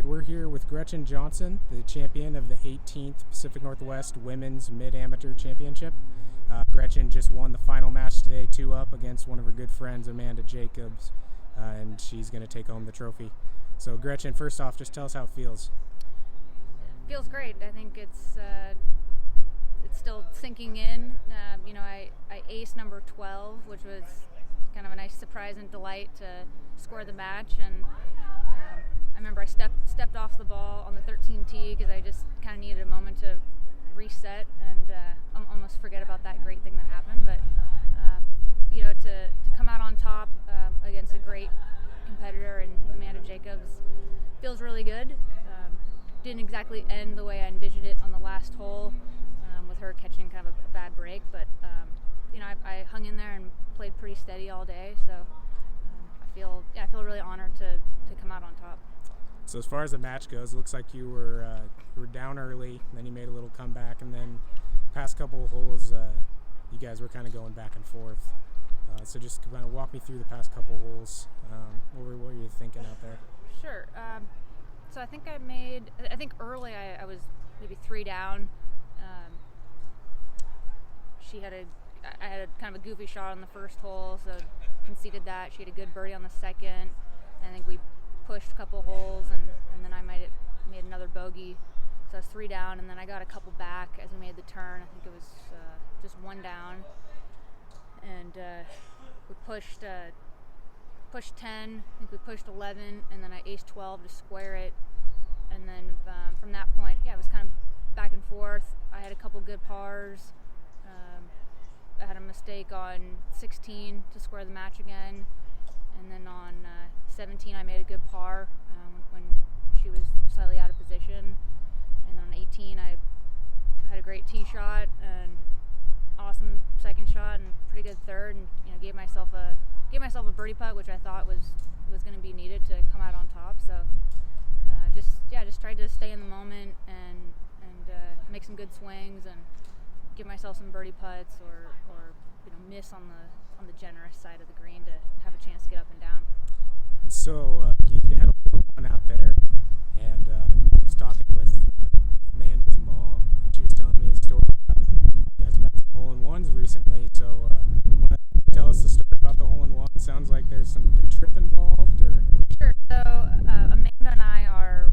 right, we're here with Gretchen Johnson, the champion of the 18th Pacific Northwest Women's Mid-Amateur Championship. Gretchen just won the final match today, 2-up against one of her good friends, Amanda Jacobs, and she's going to take home the trophy. So Gretchen, first off, just tell us how it feels. It feels great. I think it's still sinking in. I aced number 12, which was kind of a nice surprise and delight to score the match. And I remember I stepped off the ball on the 13 tee because I just kind of needed a moment to reset and almost forget about that great thing that happened. But to come out on top against a great competitor and Amanda Jacobs feels really good. Didn't exactly end the way I envisioned it on the last hole, with her catching kind of a bad break, but I hung in there and played pretty steady all day. So I feel really honored to come out on top. So as far as the match goes, it looks like you were down early, then you made a little comeback, and then past couple of holes, you guys were kind of going back and forth. So just kind of walk me through the past couple of holes. What were you thinking out there? Sure. So I think early I was maybe 3 down. I had kind of a goofy shot on the first hole, so conceded that. She had a good birdie on the second. I think we pushed a couple holes, and then I made another bogey. So I was 3 down, and then I got a couple back as we made the turn. I think it was just 1 down, and we pushed 10. I think we pushed 11, and then I aced 12 to square it. And then from that point, it was kind of back and forth. I had a couple good pars. I had a mistake on 16 to square the match again, and then on 17 I made a good par when she was slightly out of position, and on 18 I had a great tee shot and awesome second shot and pretty good third, and gave myself a birdie putt, which I thought was going to be needed to come out on top. So just tried to stay in the moment and make some good swings and give myself some birdie putts or miss on the generous side of the green to have a chance to get up and down. So you had a one out there, and I was talking with Amanda's mom, and she was telling me a story about you guys have had some hole-in-ones recently. So want to tell us the story about the hole-in-one? Sounds like there's some trip involved, or? Sure. So Amanda and I are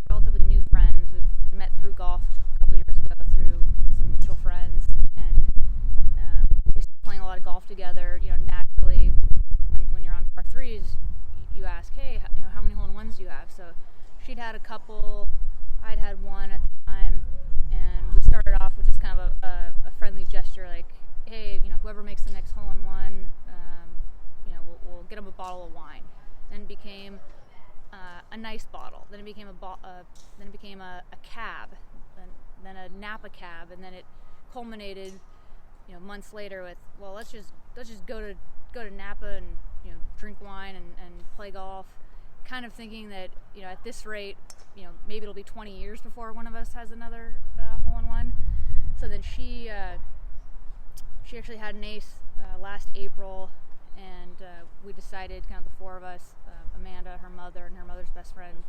relatively new friends. We met through golf a couple years ago through some mutual friends, and we started playing a lot of golf together. Naturally, when you're on par threes, you ask, hey, how many hole-in-ones do you have? So she'd had a couple, I'd had one at the time, and we started off with just kind of a friendly gesture, like, hey, whoever makes the next hole-in-one, we'll get them a bottle of wine. Then it became a nice bottle. Then it became a cab, then a Napa cab, and then it culminated, months later with, well, let's just go to Napa and drink wine and play golf. Kind of thinking that at this rate, maybe it'll be 20 years before one of us has another hole-in-one. So then she actually had an ace last April, and we decided, kind of the four of us, Amanda, her mother, and her mother's best friend,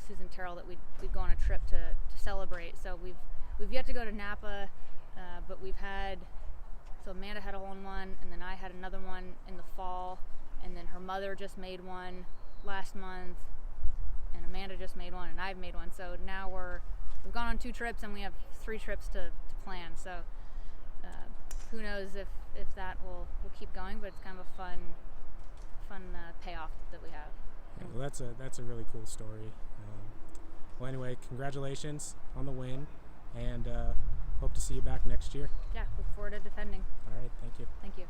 Susan Terrell, that we'd go on a trip to celebrate. So we've yet to go to Napa, but so Amanda had a hole-in-one, and then I had another one in the fall, and then her mother just made one last month, and Amanda just made one, and I've made one. So now we've gone on 2 trips, and we have 3 trips to plan. So who knows if that will keep going, but it's kind of a fun payoff that we have. Yeah, well, that's a really cool story. Well, anyway, congratulations on the win, and hope to see you back next year. Yeah, look forward to defending. All right, thank you. Thank you.